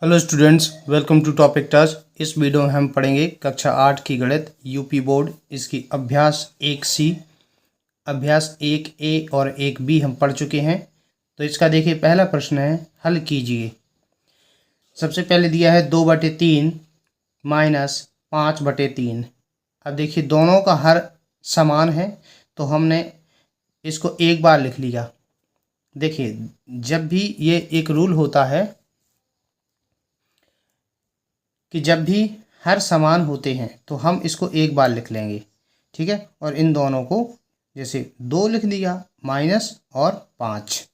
Hello students, welcome to topic touch. इस video में हम पढ़ेंगे कक्षा 8 की गणित यूपी बोर्ड, इसकी अभ्यास 1C, अभ्यास 1A और 1B हम पढ़ चुके हैं। तो इसका देखिए पहला प्रश्न है, हल कीजिए। सबसे पहले दिया है 2/3 माइनस 5/3। अब देखिए दोनों का हर समान है तो हमने इसको एक बार लिख लिया। देखिए जब भी ये एक रूल होता है कि जब भी हर समान होते हैं तो हम इसको एक बार लिख लेंगे, ठीक है। और इन दोनों को जैसे 2 लिख दिया, माइनस और 5।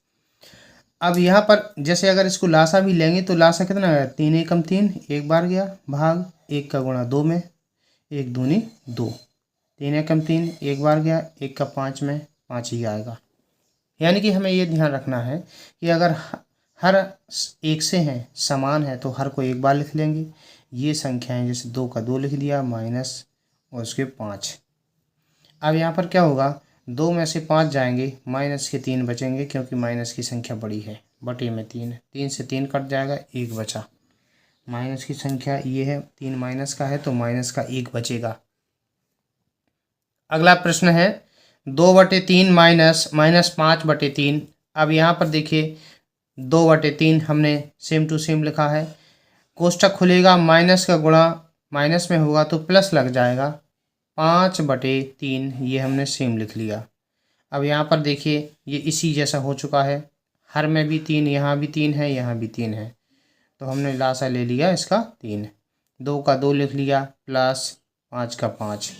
अब यहाँ पर जैसे अगर इसको लासा भी लेंगे तो लासा कितना है, 3 एकम 3, एक बार गया भाग 1 का गुणा 2 में, 1 दूनी 2, 3 एकम 3, एक बार गया 1 का 5 में, 5 ही आएगा। यानी कि हमें ये ध्यान रखना है कि अगर हर एक से हैं, समान है, तो हर को एक बार लिख लेंगे। ये संख्याएं जैसे 2 का 2 लिख दिया, माइनस और उसके 5। अब यहाँ पर क्या होगा, 2 में से 5 जाएंगे, माइनस के 3 बचेंगे क्योंकि माइनस की संख्या बड़ी है, बटे में 3, 3 से 3 कट जाएगा, 1 बचा। माइनस की संख्या ये है, 3 माइनस का है तो माइनस का 1 बचेगा। अगला प्रश्न है 2/3 माइनस 5/3। अब यहाँ पर देखिए 2/3 हमने सेम टू सेम लिखा है। कोष्ठक खुलेगा, माइनस का गुणा माइनस में होगा तो प्लस लग जाएगा, 5/3 ये हमने सेम लिख लिया। अब यहाँ पर देखिए ये इसी जैसा हो चुका है, हर में भी 3, यहाँ भी 3 है, यहाँ भी 3 है, तो हमने लासा ले लिया इसका 3। 2 का 2 लिख लिया, प्लस 5 का 5,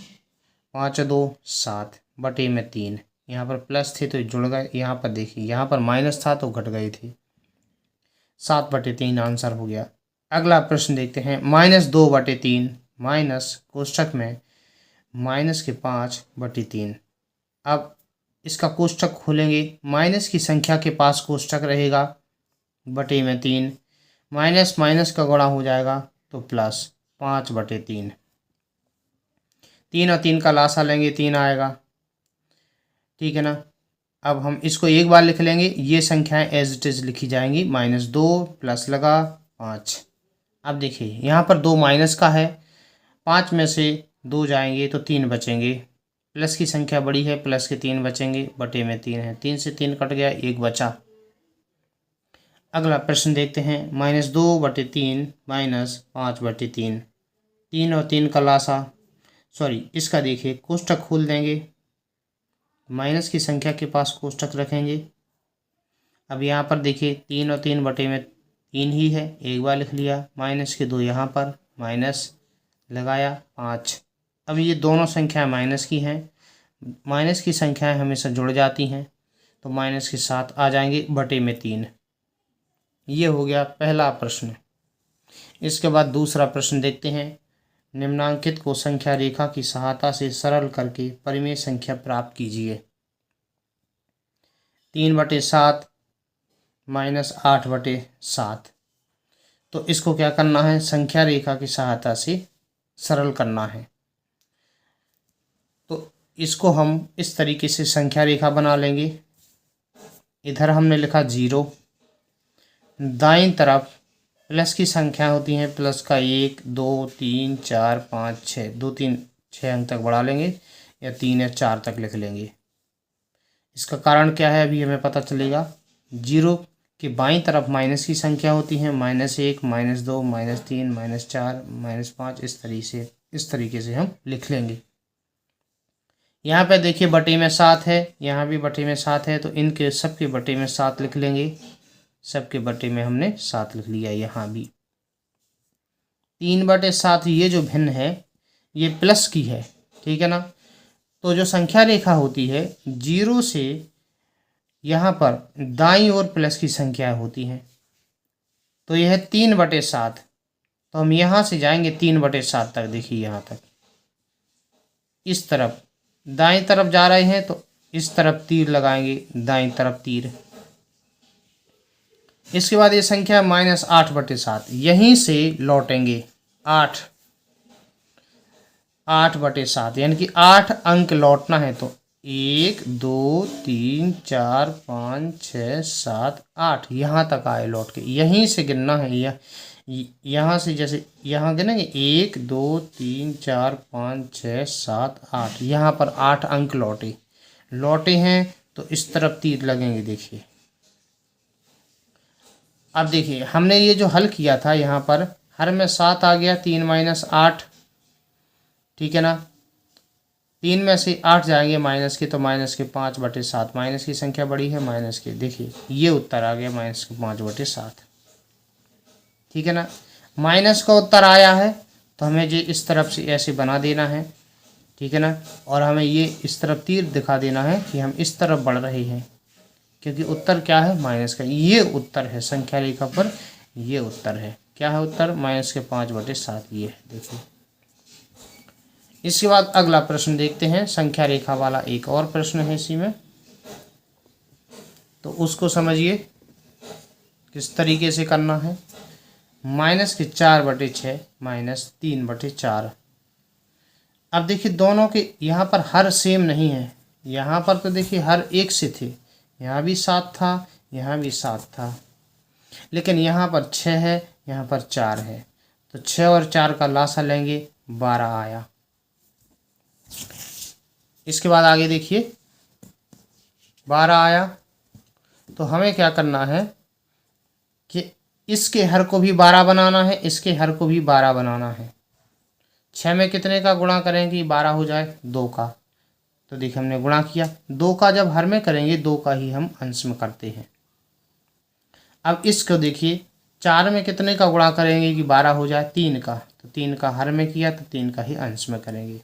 5 2 7 बटे में 3। यहाँ पर प्लस थे तो जुड़ गए, यहाँ पर देखिए यहाँ पर माइनस था तो घट गए थे, 7/3 आंसर हो गया। अगला प्रश्न देखते हैं, -2/3 माइनस कोष्ठक में माइनस के 5/3। अब इसका कोष्ठक खोलेंगे, माइनस की संख्या के पास कोष्ठक रहेगा, बटे में 3, माइनस माइनस का गुणा हो जाएगा तो प्लस 5/3। 3 और 3 का लासा लेंगे, 3 आएगा, ठीक है ना। अब हम इसको एक बार लिख लेंगे, ये संख्याएं एज इट इज लिखी जाएंगी, -2 प्लस लगा 5। अब देखिए यहाँ पर 2 माइनस का है, 5 में से 2 जाएंगे तो 3 बचेंगे, प्लस की संख्या बड़ी है, प्लस के 3 बचेंगे, बटे में 3 है, 3 से 3 कट गया, 1 बचा। अगला प्रश्न देखते हैं, -2/3 माइनस 5/3। 3 और 3 का लासा, सॉरी इसका देखिए कोष्ठक खोल देंगे, माइनस की संख्या के पास कोष्ठक रखेंगे। अब यहाँ पर देखिए 3 और 3 बटे में 3 ही है, एक बार लिख लिया, माइनस के 2 यहाँ पर, माइनस लगाया 5। अब ये दोनों संख्याएं माइनस की हैं, माइनस की संख्याएं हमेशा जुड़ जाती हैं तो माइनस के साथ आ जाएंगे, बटे में 3। ये हो गया पहला प्रश्न। इसके बाद दूसरा प्रश्न देखते हैं, निम्नांकित को संख्या रेखा की सहायता से सरल करके परिमेय संख्या प्राप्त कीजिए। 3/7 माइनस 8/7। तो इसको क्या करना है, संख्या रेखा की सहायता से सरल करना है। तो इसको हम इस तरीके से संख्या रेखा बना लेंगे। इधर हमने लिखा 0, दाईं तरफ प्लस की संख्या होती हैं, प्लस का 1 2 3 4 5 6, 2 3 6 अंक तक बढ़ा लेंगे या 3 या 4 तक लिख लेंगे। इसका कारण क्या है अभी हमें पता चलेगा। 0 के बाईं तरफ माइनस की संख्या होती है, -1 -2 -3 -4 -5, इस तरीके से हम लिख लेंगे। यहाँ पे देखिए बटे में 7 है, यहाँ भी बटे में 7 है, तो इनके सबके बटे में 7 लिख लेंगे। सबके बटे में हमने 7 लिख लिया। यहाँ भी 3/7 ये जो भिन्न है ये प्लस की है, ठीक है ना। तो जो संख्या रेखा होती है 0 से यहाँ पर दाईं ओर प्लस की संख्या होती हैं, तो यह है 3/7। तो हम यहाँ से जाएंगे 3/7 तक, देखिए यहाँ तक, इस तरफ दाईं तरफ जा रहे हैं तो इस तरफ तीर लगाएंगे, दाईं तरफ तीर। इसके बाद ये संख्या -8/7, यहीं से लौटेंगे 8/7, यानी कि 8 अंक लौटना है। तो 1 2 3 4 5 6 7 8 यहाँ तक आए लौट के, यहीं से गिनना है। यहाँ से जैसे यहाँ गिनेंगे 1 2 3 4 5 6 7 8, यहाँ पर 8 अंक लौटे हैं तो इस तरफ तीर लगेंगे। देखिए अब देखिए हमने ये जो हल किया था यहाँ पर हर में 7 आ गया, 3 माइनस 8, ठीक है ना। 3 में से 8 जाएंगे माइनस के तो माइनस के 5/7, माइनस की संख्या बड़ी है माइनस के, देखिए ये उत्तर आ गया माइनस के 5/7, ठीक है ना। माइनस का उत्तर आया है तो हमें ये इस तरफ से ऐसे बना देना है, ठीक है ना। और हमें ये इस तरफ तीर दिखा देना है कि हम इस तरफ बढ़ रहे हैं, क्योंकि उत्तर क्या है माइनस का, ये उत्तर है संख्या रेखा पर, ये उत्तर है। क्या है उत्तर? माइनस के 5/7 ये है। देखिए इसके बाद अगला प्रश्न देखते हैं, संख्या रेखा वाला एक और प्रश्न है इसी में, तो उसको समझिए किस तरीके से करना है। माइनस के 4/6 माइनस 3/4। अब देखिए दोनों के यहाँ पर हर सेम नहीं है, यहाँ पर तो देखिए हर एक से थे, यहाँ भी 7 था, यहाँ भी 7 था, लेकिन यहाँ पर 6 है, यहाँ पर 4 है, तो 6 और 4 का लासा लेंगे 12 आया। इसके बाद आगे देखिए 12 आया तो हमें क्या करना है कि इसके हर को भी 12 बनाना है, इसके हर को भी 12 बनाना है। 6 में कितने का गुणा करेंगे 12 हो जाए? 2 का। तो देखिए हमने गुणा किया, 2 का जब हर में करेंगे 2 का ही हम अंश में करते हैं। अब इसको देखिए 4 में कितने का गुणा करेंगे कि 12 हो जाए? 3 का। तो 3 का हर में किया तो 3 का ही अंश में करेंगे,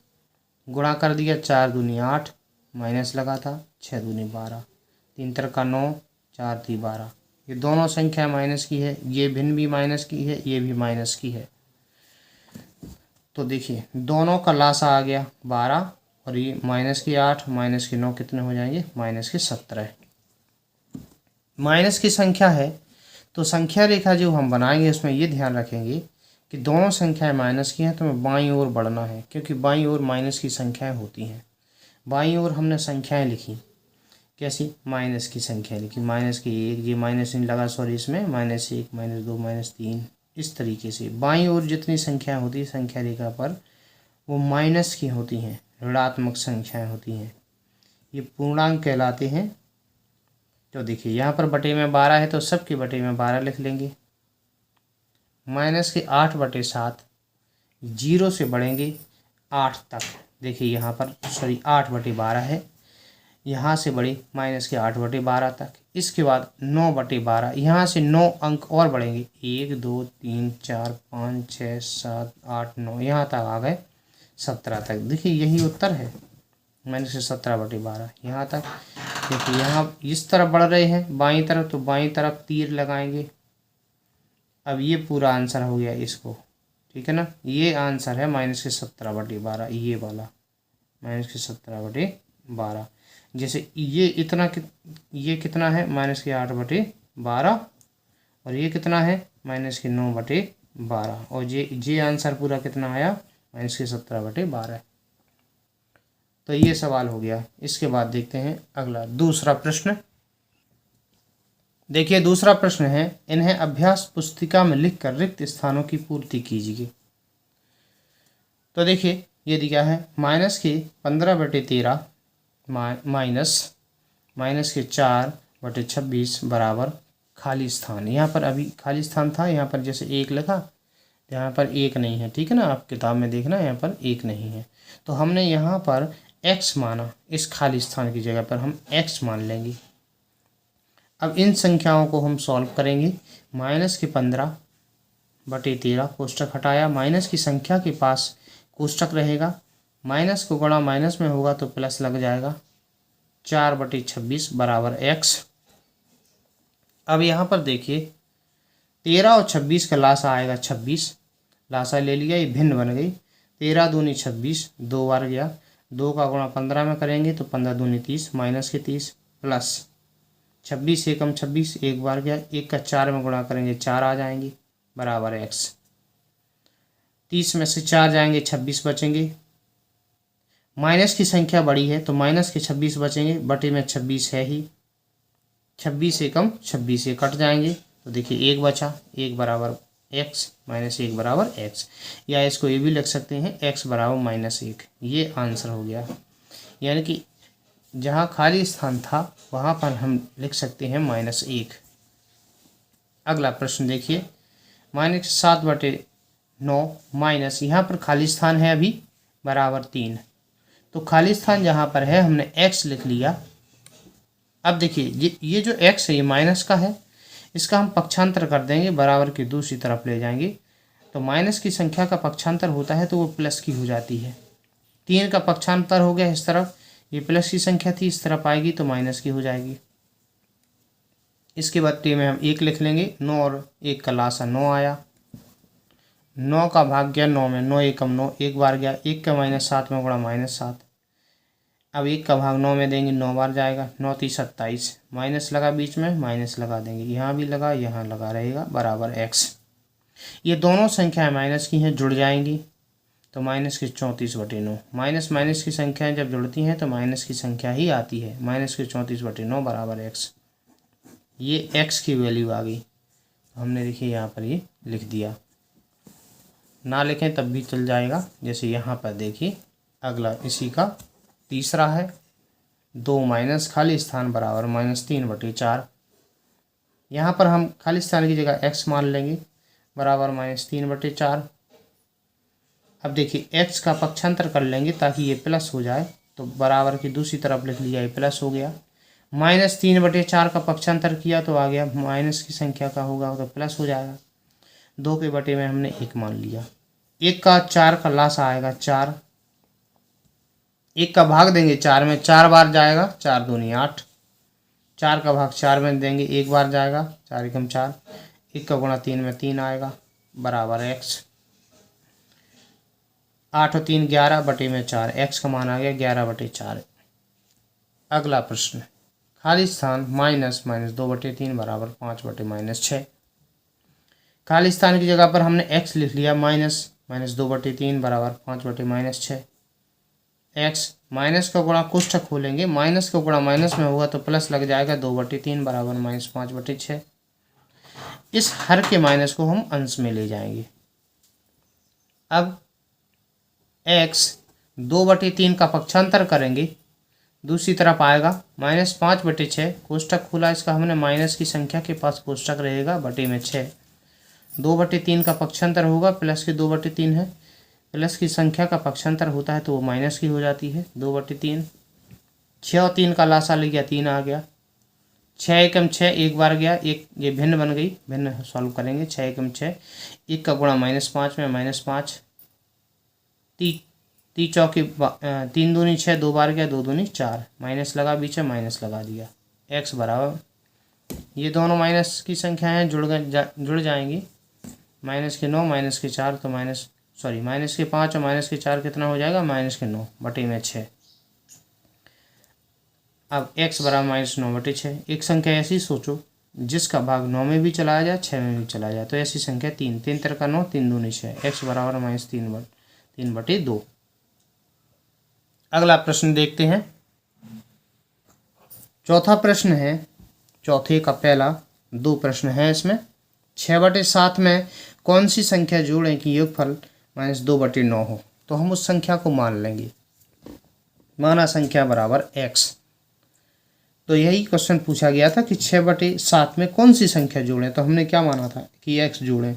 गुणा कर दिया, 4 दूनी 8, माइनस लगा था, 6 दूनी 12, 3 का 9, 4 × 12। ये दोनों संख्या माइनस की है, ये भिन्न भी माइनस की है, ये भी माइनस की है। तो देखिए दोनों का लासा आ गया 12 और ये माइनस की 8 माइनस के 9 कितने हो जाएंगे? माइनस के 17। माइनस की संख्या है तो संख्या रेखा जो हम बनाएंगे उसमें ये ध्यान रखेंगे कि दोनों संख्याएं माइनस की हैं तो हमें बाईं ओर बढ़ना है, क्योंकि बाईं ओर माइनस की संख्याएं होती हैं। बाईं ओर हमने संख्याएं लिखी, कैसी? माइनस की संख्या लिखी, माइनस की 1, ये माइनस नहीं लगा सॉरी, इसमें -1 -2 -3, इस तरीके से बाईं ओर जितनी संख्याएं होती है संख्या रेखा पर वो माइनस की होती हैं, ऋणात्मक संख्याएं होती हैं, ये पूर्णांक कहलाते हैं। तो देखिए यहाँ पर बटे में 12 है तो सबके बटे में 12 लिख लेंगे। माइनस के 8/7 जीरो से बढ़ेंगे 8 तक, देखिए यहाँ पर सॉरी 8/12 है, यहाँ से बढ़े माइनस के 8/12 तक। इसके बाद 9/12, यहाँ से 9 अंक और बढ़ेंगे, 1 2 3 4 5 6 7 8 9, यहाँ तक आ गए 17 तक। देखिए यही उत्तर है, माइनस के 17/12 यहाँ तक। देखिए यहाँ इस तरफ बढ़ रहे हैं बाईं तरफ, तो बाईं तरफ तीर लगाएंगे। अब ये पूरा आंसर हो गया इसको, ठीक है ना। ये आंसर है माइनस के 17/12, ये वाला माइनस के 17/12। जैसे ये इतना ये कितना है? माइनस के 8/12, और ये कितना है? माइनस के 9/12, और ये आंसर पूरा कितना आया? माइनस के 17/12। तो ये सवाल हो गया। इसके बाद देखते हैं अगला दूसरा प्रश्न। देखिए दूसरा प्रश्न है, इन्हें अभ्यास पुस्तिका में लिखकर रिक्त स्थानों की पूर्ति कीजिए। तो देखिए ये दिया है माइनस के 15/13 माइनस के 4/26 बराबर खाली स्थान। यहाँ पर अभी खाली स्थान था, यहाँ पर जैसे 1 लिखा, यहाँ पर 1 नहीं है, ठीक है ना। आप किताब में देखना यहाँ पर 1 नहीं है, तो हमने यहाँ पर x माना, इस खाली स्थान की जगह पर हम x मान लेंगे। अब इन संख्याओं को हम सॉल्व करेंगे। माइनस के 15/13 कोष्टक हटाया, माइनस की संख्या के पास कोष्टक रहेगा, माइनस को गुणा माइनस में होगा तो प्लस लग जाएगा, 4/26 बराबर x। अब यहाँ पर देखिए 13 और 26 का लासा आएगा 26, लासा ले लिया, ये भिन्न बन गई। 13 दूनी 26, 2 बार गया, 2 का गुणा 15 में करेंगे तो 15 दूनी 30, माइनस के 30 प्लस 26 एकम 26, 1 बार गया, 1 का 4 में गुणा करेंगे 4 आ जाएंगे बराबर x। 30 में से 4 जाएंगे 26 बचेंगे, माइनस की संख्या बड़ी है तो माइनस के 26 बचेंगे, बटे में 26 है ही, 26 एकम 26 ये कट जाएंगे तो देखिए 1 बचा, 1 बराबर x माइनस 1 बराबर x, या इसको ये भी लिख सकते हैं x बराबर -1। ये आंसर हो गया। यानी कि जहाँ खाली स्थान था वहाँ पर हम लिख सकते हैं -1। अगला प्रश्न देखिए, -7/9 माइनस, यहाँ पर खाली स्थान है अभी बराबर 3। तो खाली स्थान जहाँ पर है हमने x लिख लिया। अब देखिए ये जो x है ये माइनस का है, इसका हम पक्षांतर कर देंगे, बराबर की दूसरी तरफ ले जाएंगे। तो माइनस की संख्या का पक्षांतर होता है तो वो प्लस की हो जाती है। 3 का पक्षांतर हो गया इस तरफ, ये प्लस की संख्या थी, इस तरफ आएगी तो माइनस की हो जाएगी। इसके बाद टी में हम 1 लिख लेंगे। 9 और 1 का लासा 9 आया। 9 का भाग गया 9 में, 9 एकम 9, एक बार गया। 1 का -7 में गुणा -7। अब 1 का भाग 9 में देंगे, 9 बार जाएगा। 9 × 3 = 27, माइनस लगा बीच में, माइनस लगा देंगे, यहाँ भी लगा, यहाँ लगा रहेगा, बराबर x। ये दोनों संख्याएं माइनस की हैं, जुड़ जाएंगी तो -34/9। माइनस माइनस की संख्याएं जब जुड़ती हैं तो माइनस की संख्या ही आती है। -34/9 बराबर x। ये x की वैल्यू आ गई। हमने देखिए यहाँ पर ये लिख दिया, ना लिखें तब भी चल जाएगा। जैसे यहाँ पर देखिए अगला इसी का तीसरा है, 2 माइनस खाली स्थान बराबर -3/4। यहाँ पर हम खाली स्थान की जगह x मान लेंगे, बराबर -3/4। अब देखिए x का पक्षांतर कर लेंगे ताकि ये प्लस हो जाए, तो बराबर की दूसरी तरफ लिख लिया, ये प्लस हो गया। -3/4 का पक्षांतर किया तो आ गया, माइनस की संख्या का होगा तो प्लस हो जाएगा। 2 के बटे में हमने 1 मान लिया। 1 का 4 का लासा आएगा 4। 1 का भाग देंगे 4 में, 4 बार जाएगा, 4 दूनी 8। 4 का भाग 4 में देंगे, 1 बार जाएगा, 4 एकम 4। 1 का गुणा 3 में 3 आएगा, बराबर x। 8 और 3 11 बटे में 4, x का मान आ गया 11/4। अगला प्रश्न, खाली स्थान -2/3 बराबर 5/-6। खाली स्थान की जगह पर हमने x लिख लिया, -2/3 बराबर 5/-6। x माइनस का गुणा कोष्ठक खोलेंगे, माइनस का गुणा माइनस में होगा तो प्लस लग जाएगा, 2/3 बराबर -5/6। इस हर के माइनस को हम अंश में ले जाएंगे। अब x 2/3 का पक्षांतर करेंगे, दूसरी तरफ आएगा -5/6। कोष्ठक खोला इसका हमने, माइनस की संख्या के पास कोष्ठक रहेगा, बटे में 6। 2/3 का पक्षांतर होगा, प्लस के 2/3 है, प्लस की संख्या का पक्षांतर होता है तो वो माइनस की हो जाती है, 2/3। 6 और 3 का लासा ले गया, 3 आ गया। 6 एकम 6, एक बार गया, एक ये भिन्न बन गई, भिन्न सॉल्व करेंगे। 6 एकम 6, 1 का गुणा -5 में -5। 3 चौके 3 दूनी 6, 2 बार गया, 2 दूनी 4, माइनस लगा बीच में, माइनस लगा दिया। x बराबर, ये दोनों माइनस की संख्याएं जुड़ जाएंगी। -9 -4 तो -5 और -4 कितना हो जाएगा, -9 बटे में 6। अब x बराबर -9/6। एक संख्या ऐसी सोचो जिसका भाग 9 में भी चला जाए, 6 में भी चला जाए, तो ऐसी संख्या 3 3 का 9, 3 दूनी 6, x बराबर -3/2। अगला प्रश्न देखते हैं। चौथा प्रश्न है, चौथे का पहला 2 प्रश्न है इसमें। 6/7 में कौन सी संख्या जोड़ें कि योगफल -2/9 हो। तो हम उस संख्या को मान लेंगे, माना संख्या बराबर x। तो यही क्वेश्चन पूछा गया था कि 6/7 में कौन सी संख्या जोड़ें, तो हमने क्या माना था कि x जोड़ें।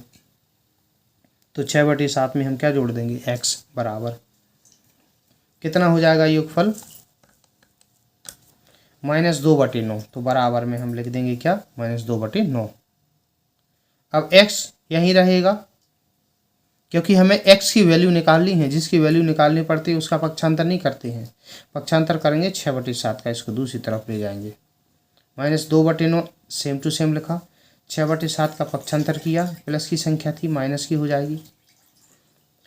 तो 6/7 में हम क्या जोड़ देंगे, x बराबर कितना हो जाएगा योगफल, -2/9। तो बराबर में हम लिख देंगे क्या, -2/9। अब x यहीं रहेगा क्योंकि हमें x की वैल्यू निकालनी है, जिसकी वैल्यु निकालनी पड़ती है उसका पक्षांतर नहीं करते हैं। पक्षांतर करेंगे 6/7 का, इसको दूसरी तरफ ले जाएंगे। -2/9 सेम टू सेम लिखा, 6/7 का पक्षांतर किया, प्लस की संख्या थी, माइनस की हो जाएगी।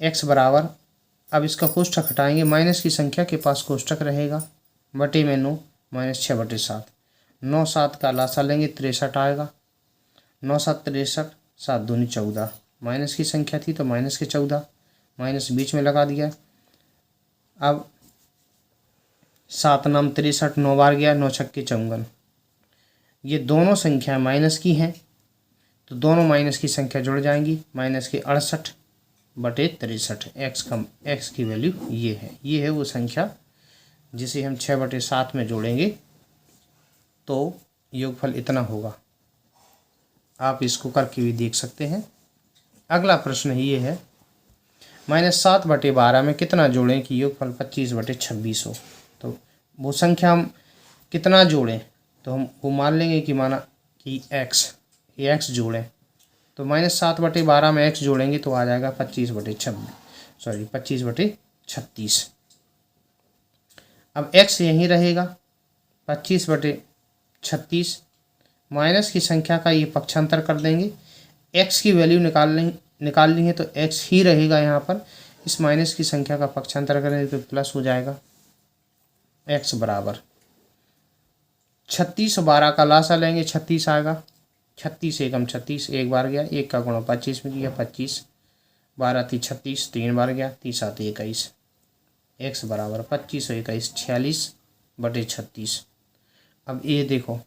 x बराबर, अब इसका कोष्ठक हटाएंगे, माइनस की संख्या के पास कोष्ठक रहेगा, बटे में 9 -6/7। 9 7 का लासा लेंगे, 63 आएगा। 9 7 63, 7 दूनी 14, माइनस की संख्या थी तो माइनस के 14, माइनस बीच में लगा दिया। अब 7 नाम 63, 9 बार गया, 9 छक्के 54। ये दोनों संख्या माइनस की हैं तो दोनों माइनस की संख्या जुड़ जाएंगी, माइनस के 68/63। एक्स की वैल्यू ये है वो संख्या जिसे हम 6/7 में जोड़ेंगे तो योगफल इतना होगा। आप इसको करके भी देख सकते हैं। अगला प्रश्न ये है, -7/12 में कितना जोड़ें कि योगफल 25/26 हो। तो वो संख्या हम कितना जोड़ें, तो हम वो मान लेंगे कि माना कि एक्स जोड़ें, तो -7/12 में एक्स जोड़ेंगे तो आ जाएगा 25/36। अब एक्स यहीं रहेगा, 25/36 माइनस की संख्या का ये पक्षांतर कर देंगे। एक्स की वैल्यू निकालनी है तो एक्स ही रहेगा यहाँ पर। इस माइनस की संख्या का पक्षांतर करेंगे तो प्लस हो जाएगा। एक्स बराबर 36 और 12 का लासा लेंगे, 36 आएगा। 36 एकम 36, एक बार गया, एक का गुणा 25 में किया 25, 12 × 36, 3 बार गया, 30 × 7 = 21। एक्स बराबर 25 और 21 46/36। अब ये देखो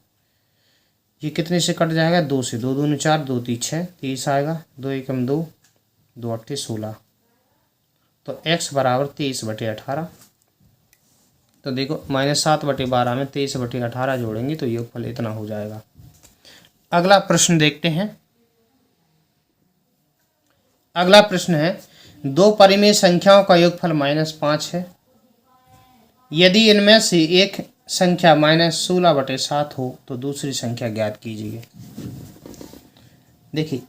ये कितने से कट जाएगा, 2 से, 2 दूनी 4, 2 × 3 = 6, 30 आएगा, 2 एकम 2, 2 8 16। तो एक्स बराबर 23/18। तो देखो -7/12 में 23/18 जोड़ेंगे तो योगफल इतना हो जाएगा। अगला प्रश्न देखते हैं। अगला प्रश्न है, दो परिमेय संख्याओं का योगफल -5 है। यदि इनमें से एक संख्या -16/7 हो तो दूसरी संख्या ज्ञात कीजिए। देखिए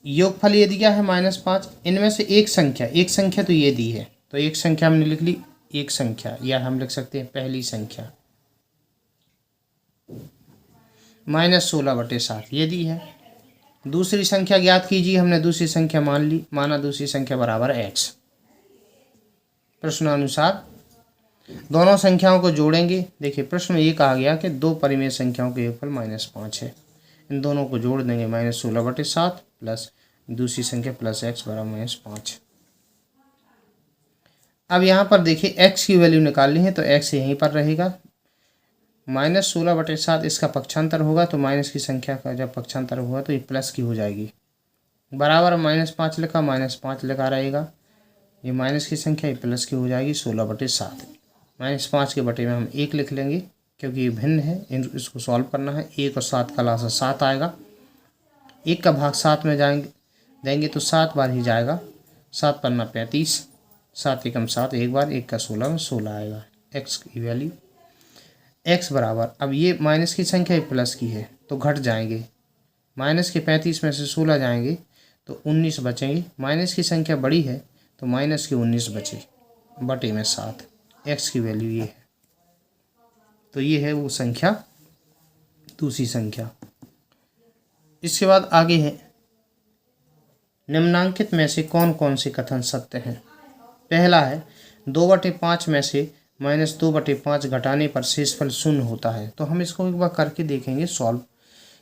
योगफल ये दिया है -5, इनमें से एक संख्या तो ये दी है, तो एक संख्या हमने लिख ली, एक संख्या, या हम लिख सकते हैं पहली संख्या -16/7 ये दी है। दूसरी संख्या ज्ञात कीजिए, हमने दूसरी संख्या मान ली, माना दूसरी संख्या बराबर एक्स। प्रश्नानुसार दोनों संख्याओं को जोड़ेंगे। देखिए प्रश्न में ये कहा गया कि दो परिमेय संख्याओं के योगफल -5 है, इन दोनों को जोड़ देंगे, -16/7 प्लस दूसरी संख्या प्लस एक्स बराबर -5। अब यहाँ पर देखिए एक्स की वैल्यू निकालनी है तो एक्स यहीं पर रहेगा, -16/7 इसका पक्षांतर होगा तो माइनस की संख्या का जब पक्षांतर हुआ तो ये प्लस की हो जाएगी, बराबर -5 लिखा, -5 लिखा रहेगा, ये माइनस की संख्या ये प्लस की हो जाएगी 16/7। -5 के बटे में हम 1 लिख लेंगे क्योंकि ये भिन्न है, इसको सॉल्व करना है। 1 और 7 का लासा 7 आएगा, 1 का भाग 7 में देंगे तो 7 बार ही जाएगा, 7 पन्ना 35, 7 एकम 7 एक बार, 1 का 16 में 16 आएगा। एक्स की वैल्यू एक्स बराबर, अब ये माइनस की संख्या प्लस की है तो घट जाएंगे, माइनस के 35 में से 16 जाएंगे तो 19 बचेंगे, माइनस की संख्या बड़ी है तो माइनस के 19 बचे बटे में 7। एक्स की वैल्यू ये है, तो ये है वो संख्या, दूसरी संख्या। इसके बाद आगे है, निम्नांकित में से कौन कौन से कथन सत्य हैं। पहला है 2/5 में से -2/5 घटाने पर शेषफल 0 होता है। तो हम इसको एक बार करके देखेंगे सॉल्व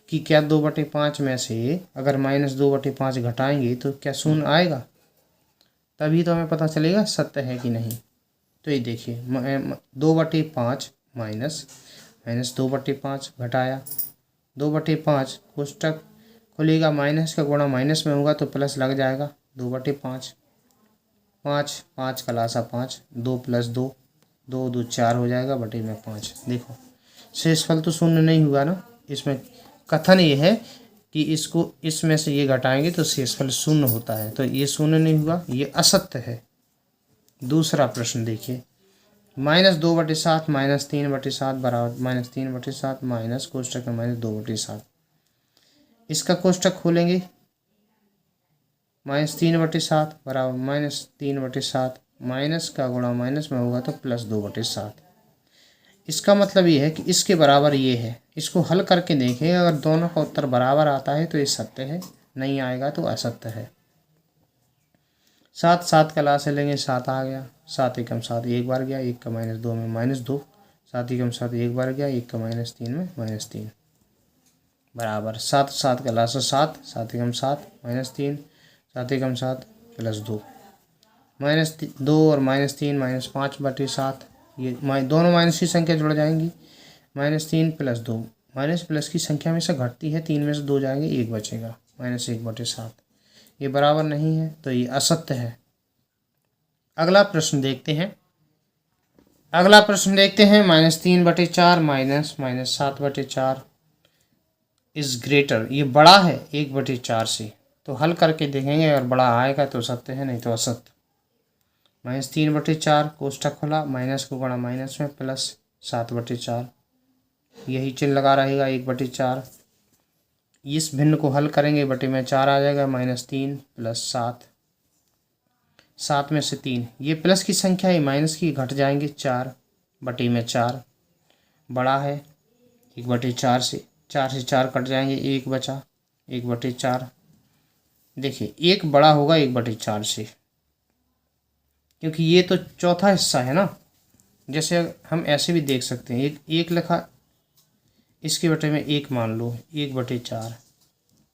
कि क्या 2/5 में से अगर -2/5 घटाएंगे तो क्या 0 आएगा, तभी तो हमें पता चलेगा सत्य है कि नहीं। तो ये देखिए 2/5 -2/5 घटाया 2/5, कोष्टक खुलेगा, माइनस का गुणा माइनस में होगा तो प्लस लग जाएगा, 2/5, 5 का लासा 5, 2 + 2, 2 2 4 हो जाएगा बटे में 5। देखो शेषफल तो 0 नहीं हुआ ना, इसमें कथन ये है कि इसको इसमें से ये घटाएंगे तो शेषफल 0 होता है, तो ये 0 नहीं हुआ, ये असत्य है। दूसरा प्रश्न देखिए, -2/7 -3/7 बराबर -3/7 माइनस कोष्टक में -2/7, इसका कोष्टक खोलेंगे, -3/7 बराबर -3/7, माइनस का गुणा माइनस में होगा तो +2/7। इसका मतलब ये है कि इसके बराबर ये है। इसको हल करके देखें, अगर दोनों का उत्तर बराबर आता है तो ये सत्य है, नहीं आएगा तो असत्य है। 7 का लासा लेंगे, 7 आ गया, 7 एकम 7 एक बार गया, 1 का -2 में -2, 7 एकम 7 एक बार गया, 1 का -3 में -3 बराबर 7 का लासा 7, 7 एकम 7 -3, 7 एकम 7 +2, -2 और -3 -5/7, ये दोनों माइनस की संख्या जुड़ जाएंगी, -3 + 2, माइनस प्लस की संख्या में से घटती है, 3 में से 2 जाएंगे, 1 बचेगा, -1/7, ये बराबर नहीं है तो ये असत्य है। अगला प्रश्न देखते हैं। -3/4 -7/4 इज ग्रेटर, ये बड़ा है 1/4 से, तो हल करके देखेंगे, अगर बड़ा आएगा तो सत्य है, नहीं तो असत्य। -3/4 कोष्ठक खुला, माइनस को गुणा माइनस में, प्लस 7/4, यही चिन्ह लगा रहेगा 1/4। इस भिन्न को हल करेंगे, बटे में 4 आ जाएगा, -3 + 7, 7 में से 3, ये प्लस की संख्या है, माइनस की घट जाएंगे, 4 बटे में 4 बड़ा है 1/4 से, 4 से 4 कट जाएंगे, 1 बचा 1/4। देखिए 1 बड़ा होगा 1/4 से, क्योंकि ये तो चौथा हिस्सा है ना। जैसे हम ऐसे भी देख सकते हैं, एक लिखा, इसके बटे में 1 मान लो, 1/4,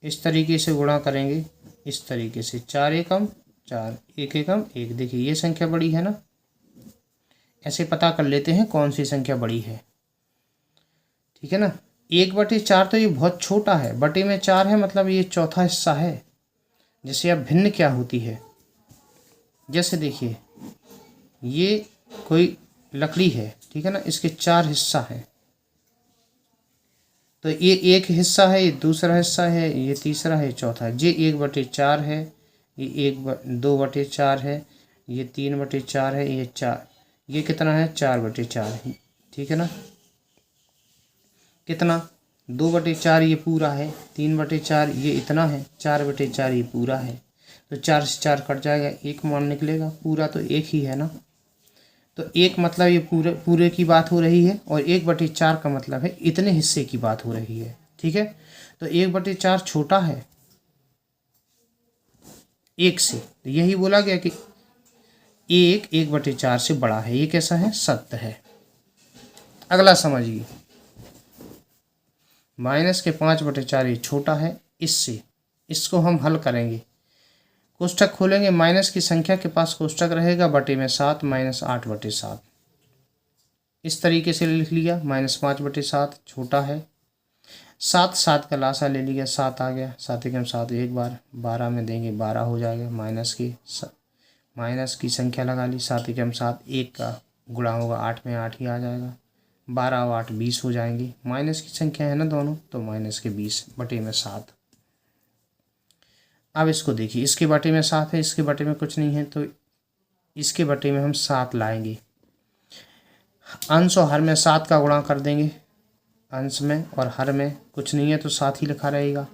इस तरीके से गुणा करेंगे, इस तरीके से 4 एकम 4, 1 एकम 1। देखिए ये संख्या बड़ी है ना, ऐसे पता कर लेते हैं कौन सी संख्या बड़ी है, ठीक है ना। 1/4 तो ये बहुत छोटा है, बटे में 4 है, मतलब ये चौथा हिस्सा है। जैसे अब भिन्न क्या होती है, जैसे देखिए ये कोई लकड़ी है, ठीक है ना, इसके 4 हिस्सा हैं, तो ये एक हिस्सा है, ये दूसरा हिस्सा है, ये तीसरा है, चौथा है। ये 1/4 है, ये 2/4 है, ये 3/4 है, ये 4, ये कितना है 4/4, ठीक है ना। कितना 2/4 ये पूरा है, 3/4 ये इतना है, 4/4 ये पूरा है, तो 4 से 4 कट जाएगा, 1 मान निकलेगा, पूरा तो 1 ही है ना। तो 1 मतलब ये पूरे की बात हो रही है, और 1/4 का मतलब है इतने हिस्से की बात हो रही है, ठीक है। तो 1/4 छोटा है 1 से, तो यही बोला गया कि 1/4 से बड़ा है। ये कैसा है, सत्य है। अगला समझिए, -5/4 ये छोटा है इससे, इसको हम हल करेंगे, कोष्ठक खोलेंगे, माइनस की संख्या के पास कोष्ठक रहेगा, बटे में 7 -8/7, इस तरीके से लिख लिया। -5/7 छोटा है, 7 का लासा ले लिया, 7 आ गया, 7 एकम 7, एक बार 12 में देंगे 12 हो जाएगा, माइनस की संख्या लगा ली, 7 एकम 7, 1 का गुणा होगा 8 में 8 ही आ जाएगा, 12 और 8 20 हो जाएंगी, माइनस की संख्या है ना दोनों, तो -20 बटे में 7। अब इसको देखिए, इसके बटे में 7 है, इसके बटे में कुछ नहीं है, तो इसके बटे में हम 7 लाएंगे, अंश और हर में 7 का गुणा कर देंगे, अंश में और हर में कुछ नहीं है तो 7 ही लिखा रहेगा,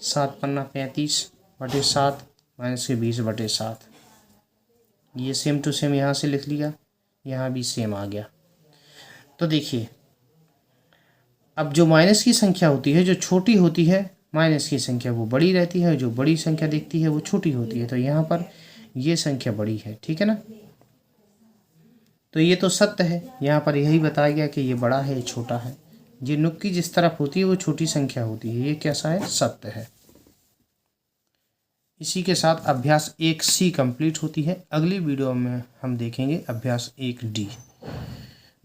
7 पन्ना 35/7 -20/7, ये सेम टू सेम यहाँ से लिख लिया, यहाँ भी सेम आ गया। तो देखिए अब जो माइनस की संख्या होती है, जो छोटी होती है माइनस की संख्या, वो बड़ी रहती है, जो बड़ी संख्या दिखती है वो छोटी होती है, तो यहाँ पर ये संख्या बड़ी है, ठीक है ना। तो ये तो सत्य है, यहाँ पर यही बताया गया कि ये बड़ा है, ये छोटा है, ये नुक्की जिस तरफ होती है वो छोटी संख्या होती है, ये कैसा है, सत्य है। इसी के साथ अभ्यास 1C कंप्लीट होती है। अगली वीडियो में हम देखेंगे अभ्यास 1D।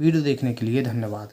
वीडियो देखने के लिए धन्यवाद।